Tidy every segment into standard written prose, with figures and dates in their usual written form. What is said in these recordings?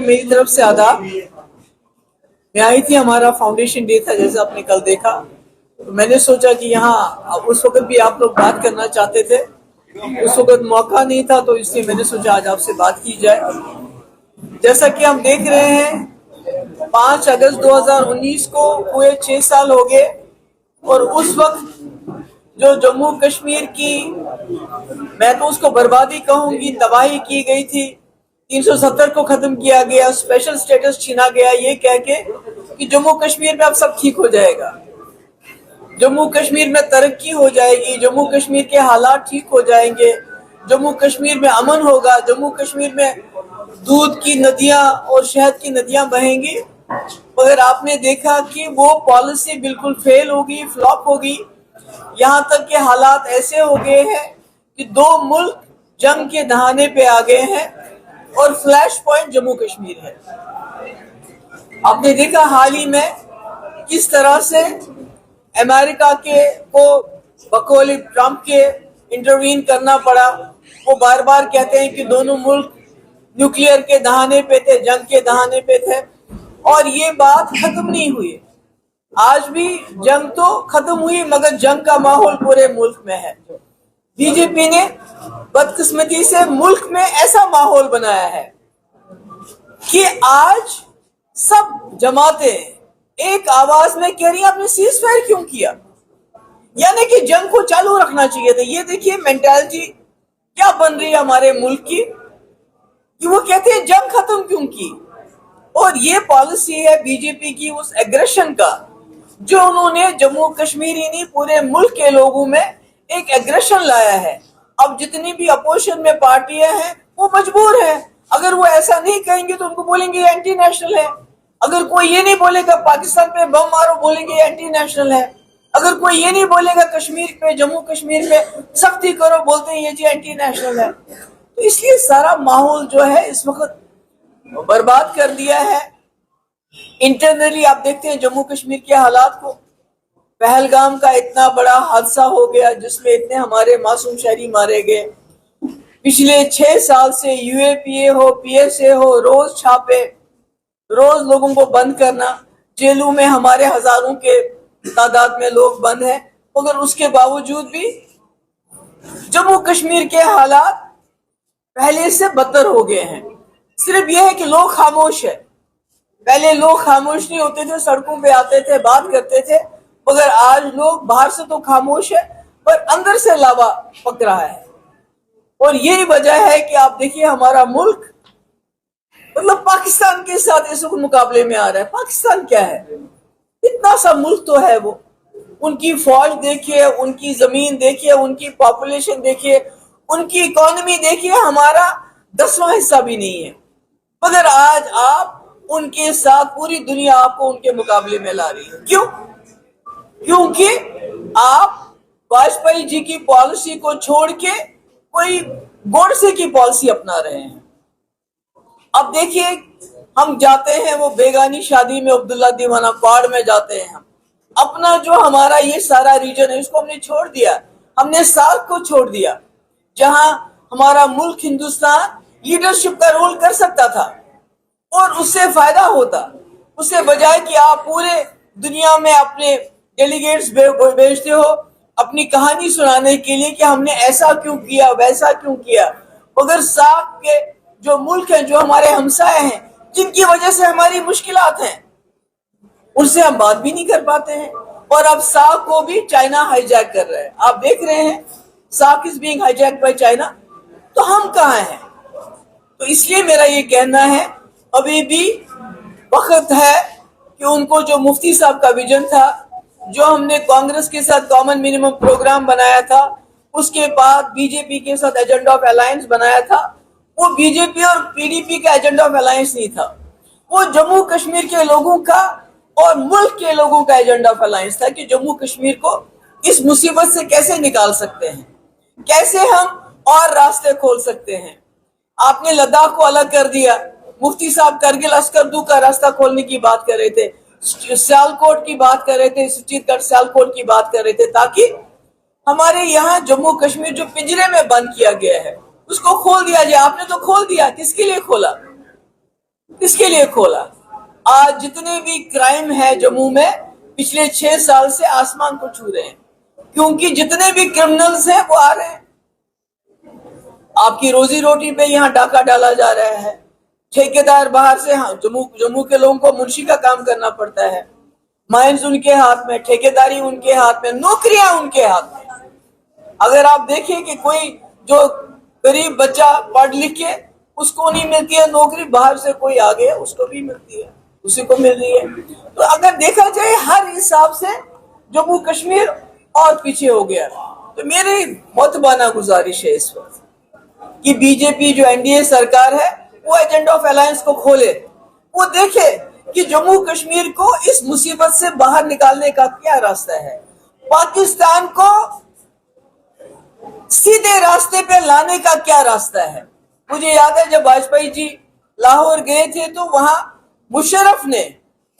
मेरी तरफ से आदाब। मैं आई थी, हमारा फाउंडेशन डे था जैसे आपने कल देखा, तो मैंने सोचा कि यहाँ उस वक्त भी आप लोग बात करना चाहते थे, उस वक्त मौका नहीं था, तो इसलिए मैंने सोचा आज आपसे बात की जाए। जैसा कि हम देख रहे हैं 5 अगस्त 2019 को पूरे 6 साल हो गए और उस वक्त जो जम्मू कश्मीर की, मैं तो उसको बर्बादी कहूंगी, तबाही की गई थी, 370 को खत्म किया गया, स्पेशल स्टेटस छीना गया ये कह के कि जम्मू कश्मीर में अब सब ठीक हो जाएगा, जम्मू कश्मीर में तरक्की हो जाएगी, जम्मू कश्मीर के हालात ठीक हो जाएंगे, जम्मू कश्मीर में अमन होगा, जम्मू कश्मीर में दूध की नदियां और शहद की नदियां बहेंगी। मगर आपने देखा कि वो पॉलिसी बिल्कुल फेल होगी, फ्लॉप होगी। यहाँ तक के हालात ऐसे हो गए हैं कि 2 मुल्क जंग के दहाने पे आ गए हैं और फ्लैश पॉइंट जम्मू कश्मीर है। आपने देखा हाल ही में किस तरह से अमेरिका के को बकौल ट्रंप के इंटरवीन करना पड़ा। वो बार बार कहते हैं कि दोनों मुल्क न्यूक्लियर के दहाने पे थे, जंग के दहाने पे थे, और ये बात खत्म नहीं हुई। आज भी जंग तो खत्म हुई मगर जंग का माहौल पूरे मुल्क में है। बीजेपी ने बदकिस्मती से मुल्क में ऐसा माहौल बनाया है कि आज सब जमातें एक आवाज में कह रही है आपने सीज फायर क्यों किया, यानी कि जंग को चालू रखना चाहिए था। ये देखिए मेंटालिटी क्या बन रही है हमारे मुल्क की कि वो कहते हैं जंग खत्म क्यों की। और ये पॉलिसी है बीजेपी की उस एग्रेशन का जो उन्होंने जम्मू कश्मीर ही नहीं पूरे मुल्क के लोगों में एक एग्रेशन लाया है। अब जितनी भी अपोजिशन में पार्टियां हैं वो मजबूर हैं, अगर वो ऐसा नहीं कहेंगे तो उनको बोलेंगे एंटी नेशनल है। अगर कोई ये नहीं बोलेगा पाकिस्तान पे बम मारो, बोलेंगे एंटी नेशनल है। अगर कोई ये नहीं बोलेगा कश्मीर पे, जम्मू कश्मीर में सख्ती करो, बोलते हैं ये जी एंटी नेशनल है। तो इसलिए सारा माहौल जो है इस वक्त बर्बाद कर दिया है। इंटरनली आप देखते हैं जम्मू कश्मीर के हालात को। पहलगाम का इतना बड़ा हादसा हो गया जिसमें इतने हमारे मासूम शहरी मारे गए। पिछले 6 साल से यूएपीए हो, पीएसए हो, रोज छापे, रोज लोगों को बंद करना, जेलों में हमारे हजारों के तादाद में लोग बंद हैं, मगर उसके बावजूद भी जम्मू कश्मीर के हालात पहले से बदतर हो गए हैं। सिर्फ यह है कि लोग खामोश है। पहले लोग खामोश नहीं होते थे, सड़कों पे आते थे, बात करते थे, मगर आज लोग बाहर से तो खामोश है पर अंदर से लावा पक रहा है। और यही वजह है कि आप देखिए हमारा मुल्क मतलब पाकिस्तान के साथ इस मुकाबले में आ रहा है। पाकिस्तान क्या है, इतना सा मुल्क तो है वो, उनकी फौज देखिए, उनकी जमीन देखिए, उनकी पॉपुलेशन देखिए, उनकी इकोनॉमी देखिए, हमारा 10वां हिस्सा भी नहीं है। मगर आज आप उनके साथ पूरी दुनिया आपको उनके मुकाबले में ला रही है। क्यों? क्योंकि आप वाजपेयी जी की पॉलिसी को छोड़ के कोई गोडसे की पॉलिसी अपना रहे हैं। अब देखिए हम जाते हैं वो बेगानी शादी में, अब्दुल्ला दीवाना क्वाड में जाते हैं, हम अपना जो हमारा ये सारा रीजन है उसको हमने छोड़ दिया, हमने सार्क को छोड़ दिया, जहां हमारा मुल्क हिंदुस्तान लीडरशिप का रोल कर सकता था और उससे फायदा होता। उससे बजाय कि आप पूरे दुनिया में अपने डेलीगेट्स भेजते हो अपनी कहानी सुनाने के लिए कि हमने ऐसा क्यों किया, वैसा क्यों किया, मगर सार्क के जो मुल्क हैं, जो हमारे हमसाए हैं, जिनकी वजह से हमारी मुश्किलात हैं, उनसे हम बात भी नहीं कर पाते हैं। और अब सार्क को भी चाइना हाईजैक कर रहा है। आप देख रहे हैं SAARC is being hijacked by China, तो हम कहाँ हैं? तो इसलिए मेरा ये कहना है अभी भी वक्त है कि उनको जो मुफ्ती साहब का विजन था, जो हमने कांग्रेस के साथ कॉमन मिनिमम प्रोग्राम बनाया था, उसके बाद बीजेपी के साथ एजेंडा ऑफ अलायंस बनाया था, वो बीजेपी और पीडीपी का एजेंडा ऑफ अलायंस नहीं था, वो जम्मू कश्मीर के लोगों का और मुल्क के लोगों का एजेंडा ऑफ अलायंस था कि जम्मू कश्मीर को इस मुसीबत से कैसे निकाल सकते हैं, कैसे हम और रास्ते खोल सकते हैं। आपने लद्दाख को अलग कर दिया, मुफ्ती साहब करगिल अस्करदू का रास्ता खोलने की बात कर रहे थे, सियालकोट की बात कर रहे थे, सुचीतगढ़ सियालकोट की बात कर रहे थे, ताकि हमारे यहाँ जम्मू कश्मीर जो पिंजरे में बंद किया गया है उसको खोल दिया जाए। आपने तो खोल दिया, किसके लिए खोला? किसके लिए खोला? आज जितने भी क्राइम है जम्मू में पिछले 6 साल से आसमान को छू रहे हैं, क्योंकि जितने भी क्रिमिनल्स हैं वो आ रहे हैं। आपकी रोजी रोटी पे यहाँ डाका डाला जा रहा है, ठेकेदार बाहर से, हाँ, जम्मू के लोगों को मुंशी का काम करना पड़ता है, माइंस उनके हाथ में, ठेकेदारी उनके हाथ में, नौकरियां उनके हाथ में। अगर आप देखें कि कोई जो गरीब बच्चा पढ़ लिख के उसको नहीं मिलती है नौकरी, बाहर से कोई आ गया उसको भी मिलती है, उसी को मिल रही है। तो अगर देखा जाए हर हिसाब से जम्मू कश्मीर और पीछे हो गया। तो मेरी मुतबाना गुजारिश है इस वक्त कि बीजेपी जो एनडीए सरकार है वो एजेंडा ऑफ अलायंस को खोले, वो देखे कि जम्मू कश्मीर को इस मुसीबत से बाहर निकालने का क्या रास्ता है, पाकिस्तान को सीधे रास्ते पे लाने का क्या रास्ता है। मुझे याद है जब वाजपेयी जी लाहौर गए थे तो वहां मुशर्रफ ने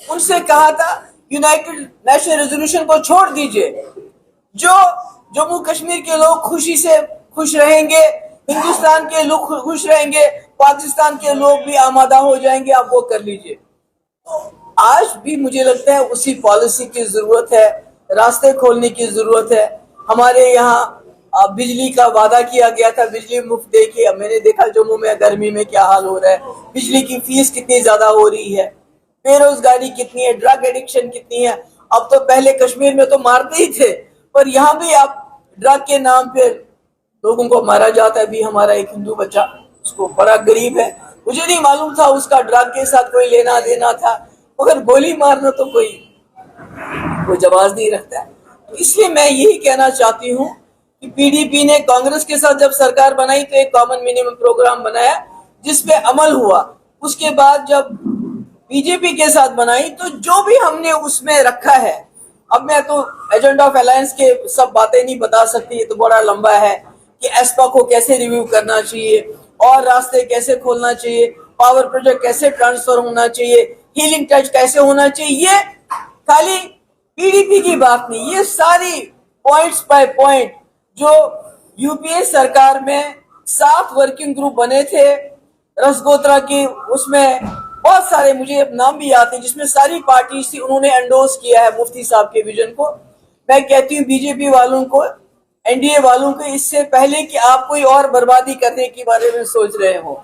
उनसे कहा था यूनाइटेड नेशन रेजोल्यूशन को छोड़ दीजिए, जो जम्मू कश्मीर के लोग खुशी से खुश रहेंगे, हिंदुस्तान के लोग खुश रहेंगे, पाकिस्तान के लोग भी आमादा हो जाएंगे, आप वो कर लीजिए। आज भी मुझे लगता है उसी पॉलिसी की जरूरत है, रास्ते खोलने की जरूरत है। हमारे यहाँ बिजली का वादा किया गया था, बिजली मुफ्त दे के, मैंने देखा जम्मू में गर्मी में क्या हाल हो रहा है, बिजली की फीस कितनी ज्यादा हो रही है, बेरोजगारी कितनी है, ड्रग एडिक्शन कितनी है। अब तो पहले कश्मीर में तो मारते ही थे, पर यहाँ भी आप ड्रग के नाम पे लोगों को मारा जाता है। भी हमारा एक हिंदू बच्चा, उसको बड़ा गरीब है, मुझे नहीं मालूम था उसका ड्रग के साथ कोई लेना देना था, मगर गोली मारना तो कोई जवाब नहीं रखता है। तो इसलिए मैं यही कहना चाहती हूँ कि पीडीपी ने कांग्रेस के साथ जब सरकार बनाई तो एक कॉमन मिनिमम प्रोग्राम बनाया जिसपे अमल हुआ। उसके बाद जब बीजेपी के साथ बनाई तो जो भी हमने उसमें रखा है, अब मैं तो एजेंडा ऑफ अलायंस के सब बातें नहीं बता सकती, ये तो बड़ा लंबा है कि एस्पा को कैसे रिव्यू करना चाहिए और रास्ते कैसे खोलना चाहिए, पावर प्रोजेक्ट कैसे ट्रांसफर होना चाहिए, हीलिंग टच कैसे होना चाहिए। ये खाली पीडीपी की बात नहीं, ये सारी पॉइंट्स बाय पॉइंट जो यूपीए सरकार में 7 वर्किंग ग्रुप बने थे रसगोत्रा की, उसमें बहुत सारे मुझे नाम भी याद है जिसमें सारी पार्टीज थी, उन्होंने एंडोर्स किया है मुफ्ती साहब के विजन को। मैं कहती हूँ बीजेपी वालों को, एनडीए वालों को, इससे पहले कि आप कोई और बर्बादी करने के बारे में सोच रहे हो,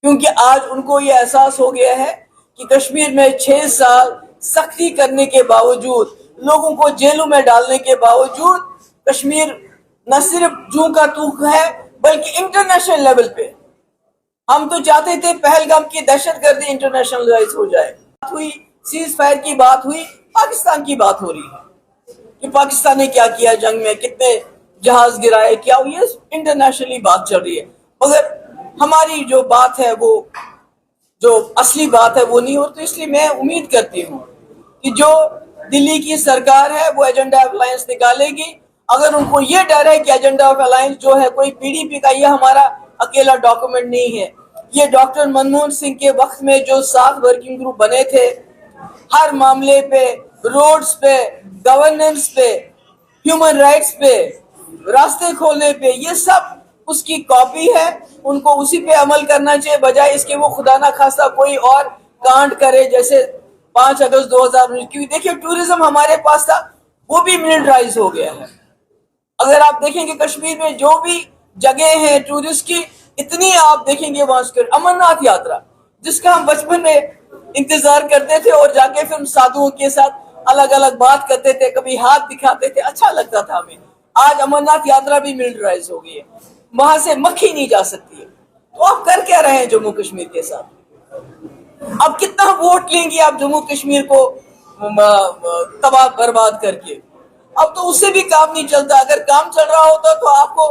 क्योंकि आज उनको ये एहसास हो गया है कि कश्मीर में 6 साल सख्ती करने के बावजूद, लोगों को जेलों में डालने के बावजूद, कश्मीर न सिर्फ जू का तूक है बल्कि इंटरनेशनल लेवल पे। हम तो चाहते थे पहलगाम की दहशतगर्दी इंटरनेशनलाइज हो जाए। बात हुई, सीज फायर की बात हुई, पाकिस्तान की बात हो रही है कि पाकिस्तान ने क्या किया जंग में, कितने जहाज गिराए, क्या हुई, इंटरनेशनली बात चल रही है, मगर हमारी जो बात है, वो जो असली बात है वो नहीं हो। तो इसलिए मैं उम्मीद करती हूँ कि जो दिल्ली की सरकार है वो एजेंडा ऑफ अलायंस निकालेगी। अगर उनको ये डर है कि एजेंडा ऑफ अलायंस जो है कोई पीडीपी का, ये हमारा अकेला डॉक्यूमेंट नहीं है, ये डॉक्टर मनमोहन सिंह के वक्त में जो 7 वर्किंग ग्रुप बने थे, हर मामले पे, रोड्स पे, गवर्नेंस पे, ह्यूमन राइट्स पे, रास्ते खोलने पे, ये सब उसकी कॉपी है। उनको उसी पे अमल करना चाहिए, बजाय इसके वो खुदा ना खास्ता कोई और कांड करे जैसे 5 अगस्त 2019। क्योंकि देखिए टूरिज्म हमारे पास था, वो भी मिलिटराइज हो गया है। अगर आप देखेंगे कश्मीर में जो भी जगह है टूरिस्ट की, इतनी आप देखेंगे वहां से अमरनाथ यात्रा, जिसका हम बचपन में इंतजार करते थे और जाके फिर साधुओं के साथ अलग अलग बात करते थे, कभी हाथ दिखाते थे, अच्छा लगता था हमें। आज अमरनाथ यात्रा भी मिलिटराइज हो गई है, वहां से मक्खी नहीं जा सकती है। तो आप कर क्या रहे हैं जम्मू कश्मीर के साथ? अब कितना वोट लेंगे आप जम्मू कश्मीर को तबाह बर्बाद करके? अब तो उससे भी काम नहीं चलता। अगर काम चल रहा होता तो आपको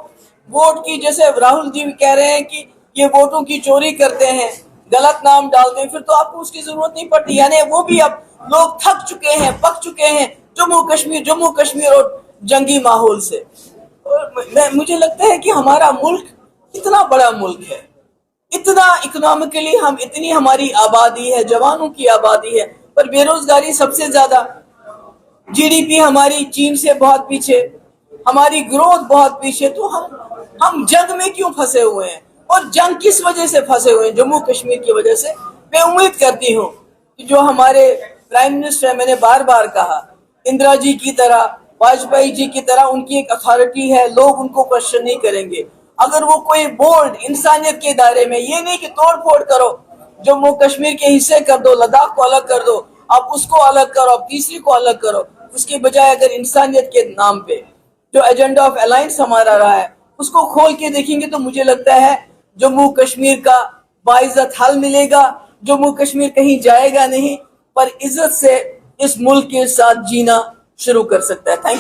वोट की, जैसे राहुल जी कह रहे हैं कि ये वोटों की चोरी करते हैं, गलत नाम डालते हैं, फिर तो आपको उसकी जरूरत नहीं पड़ती। यानी वो भी अब लोग थक चुके हैं, पक चुके हैं जम्मू कश्मीर और जंगी माहौल से। और मुझे लगता है कि हमारा मुल्क इतना बड़ा मुल्क है, इतना इकोनॉमिकली हम, इतनी हमारी आबादी है, जवानों की आबादी है, पर बेरोजगारी सबसे ज्यादा, जीडीपी हमारी चीन से बहुत पीछे, हमारी ग्रोथ बहुत पीछे। तो हम जंग में क्यों फंसे हुए हैं? और जंग किस वजह से फंसे हुए हैं? जम्मू कश्मीर की वजह से। میں امید کرتی ہوں کہ جو ہمارے پرائم منسٹر ہیں، میں نے بار بار کہا، اندرا جی کی طرح، واجپئی جی کی طرح ان کی ایک اتھارٹی ہے، لوگ ان کو کوشچن نہیں کریں گے۔ اگر وہ کوئی بورڈ انسانیت کے دائرے میں، یہ نہیں کہ توڑ پھوڑ کرو، جموں کشمیر کے حصے کر دو، لداخ کو الگ کر دو، آپ اس کو الگ کرو، آپ تیسری کو الگ کرو، اس کے بجائے اگر انسانیت کے نام پہ جو ایجنڈا آف الائنس ہمارا رہا ہے اس کو کھول کے دیکھیں گے تو مجھے لگتا ہے جموں کشمیر کا باعزت حل ملے گا۔ جموں کشمیر کہیں جائے گا نہیں، پر عزت سے اس ملک کے ساتھ جینا شروع کر سکتا ہے۔ Thank you.